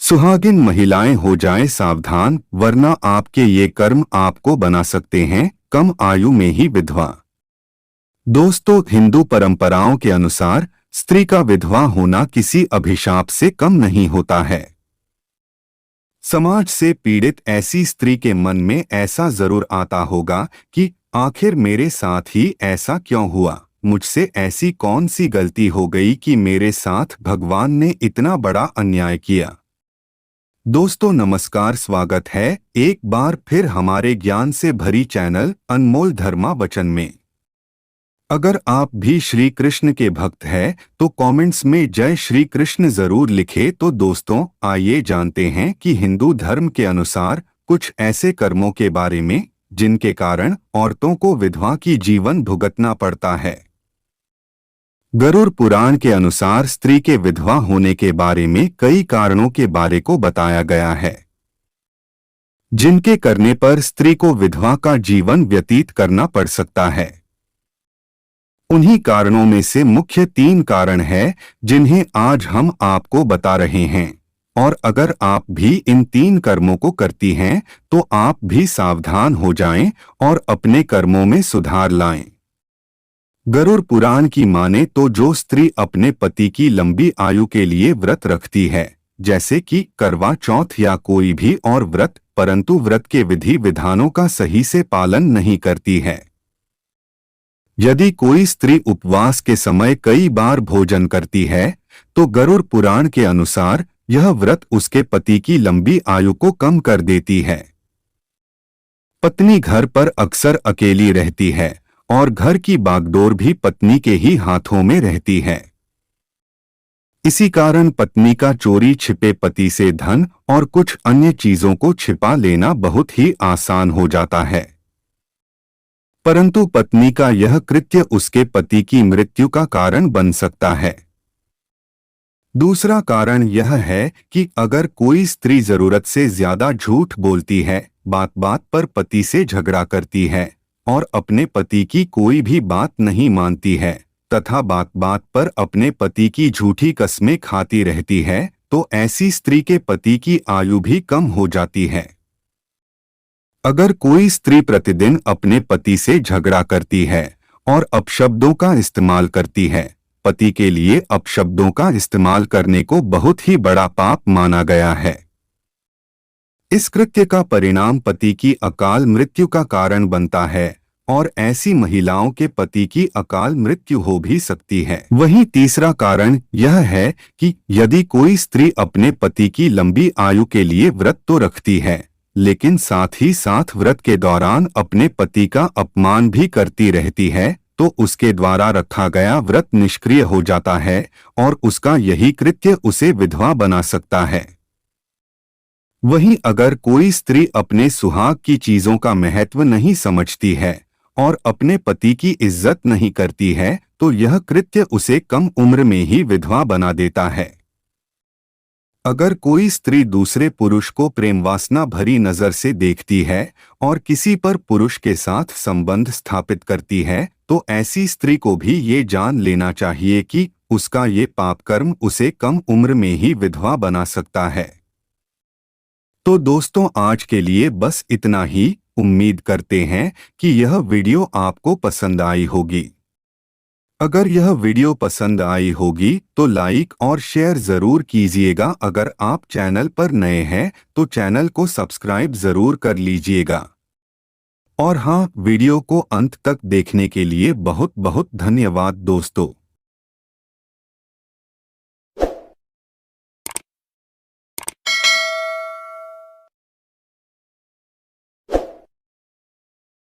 सुहागिन महिलाएं हो जाएं सावधान, वरना आपके ये कर्म आपको बना सकते हैं कम आयु में ही विधवा। दोस्तों, हिंदू परंपराओं के अनुसार स्त्री का विधवा होना किसी अभिशाप से कम नहीं होता है। समाज से पीड़ित ऐसी स्त्री के मन में ऐसा जरूर आता होगा कि आखिर मेरे साथ ही ऐसा क्यों हुआ, मुझसे ऐसी कौन सी गलती हो गई कि मेरे साथ भगवान ने इतना बड़ा अन्याय किया। दोस्तों नमस्कार, स्वागत है एक बार फिर हमारे ज्ञान से भरी चैनल अनमोल धर्मा वचन में। अगर आप भी श्री कृष्ण के भक्त हैं तो कमेंट्स में जय श्री कृष्ण जरूर लिखें। तो दोस्तों, आइए जानते हैं कि हिंदू धर्म के अनुसार कुछ ऐसे कर्मों के बारे में जिनके कारण औरतों को विधवा की जीवन भुगतना पड़ता है। गरुड़ पुराण के अनुसार स्त्री के विधवा होने के बारे में कई कारणों के बारे को बताया गया है, जिनके करने पर स्त्री को विधवा का जीवन व्यतीत करना पड़ सकता है। उन्हीं कारणों में से मुख्य 3 कारण हैं जिन्हें आज हम आपको बता रहे हैं, और अगर आप भी इन 3 कर्मों को करती हैं तो आप भी सावधान हो जाएं और अपने कर्मों में सुधार लाएं। गरुड़ पुराण की माने तो जो स्त्री अपने पति की लंबी आयु के लिए व्रत रखती है, जैसे कि करवा चौथ या कोई भी और व्रत, परंतु व्रत के विधि विधानों का सही से पालन नहीं करती है। यदि कोई स्त्री उपवास के समय कई बार भोजन करती है तो गरुड़ पुराण के अनुसार यह व्रत उसके पति की लंबी आयु को कम कर देती है। पत्नी घर पर अक्सर अकेली रहती है और घर की बागडोर भी पत्नी के ही हाथों में रहती है। इसी कारण पत्नी का चोरी छिपे पति से धन और कुछ अन्य चीजों को छिपा लेना बहुत ही आसान हो जाता है, परंतु पत्नी का यह कृत्य उसके पति की मृत्यु का कारण बन सकता है। दूसरा कारण यह है कि अगर कोई स्त्री जरूरत से ज्यादा झूठ बोलती है, बात बात पर पति से झगड़ा करती है और अपने पति की कोई भी बात नहीं मानती है तथा बात बात पर अपने पति की झूठी कस्में खाती रहती है, तो ऐसी स्त्री के पति की आयु भी कम हो जाती है। अगर कोई स्त्री प्रतिदिन अपने पति से झगड़ा करती है और अपशब्दों का इस्तेमाल करती है, पति के लिए अपशब्दों का इस्तेमाल करने को बहुत ही बड़ा पाप माना गया है। इस कृत्य का परिणाम पति की अकाल मृत्यु का कारण बनता है और ऐसी महिलाओं के पति की अकाल मृत्यु हो भी सकती है। वहीं तीसरा कारण यह है कि यदि कोई स्त्री अपने पति की लंबी आयु के लिए व्रत तो रखती है, लेकिन साथ ही साथ व्रत के दौरान अपने पति का अपमान भी करती रहती है, तो उसके द्वारा रखा गया व्रत निष्क्रिय हो जाता है और उसका यही कृत्य उसे विधवा बना सकता है। वहीं अगर कोई स्त्री अपने सुहाग की चीजों का महत्व नहीं समझती है और अपने पति की इज्जत नहीं करती है, तो यह कृत्य उसे कम उम्र में ही विधवा बना देता है। अगर कोई स्त्री दूसरे पुरुष को प्रेम वासना भरी नजर से देखती है और किसी पर पुरुष के साथ संबंध स्थापित करती है, तो ऐसी स्त्री को भी ये जान लेना चाहिए कि उसका ये पाप कर्म उसे कम उम्र में ही विधवा बना सकता है। तो दोस्तों, आज के लिए बस इतना ही। उम्मीद करते हैं कि यह वीडियो आपको पसंद आई होगी। अगर यह वीडियो पसंद आई होगी तो लाइक और शेयर जरूर कीजिएगा। अगर आप चैनल पर नए हैं तो चैनल को सब्सक्राइब जरूर कर लीजिएगा। और हाँ, वीडियो को अंत तक देखने के लिए बहुत बहुत धन्यवाद दोस्तों।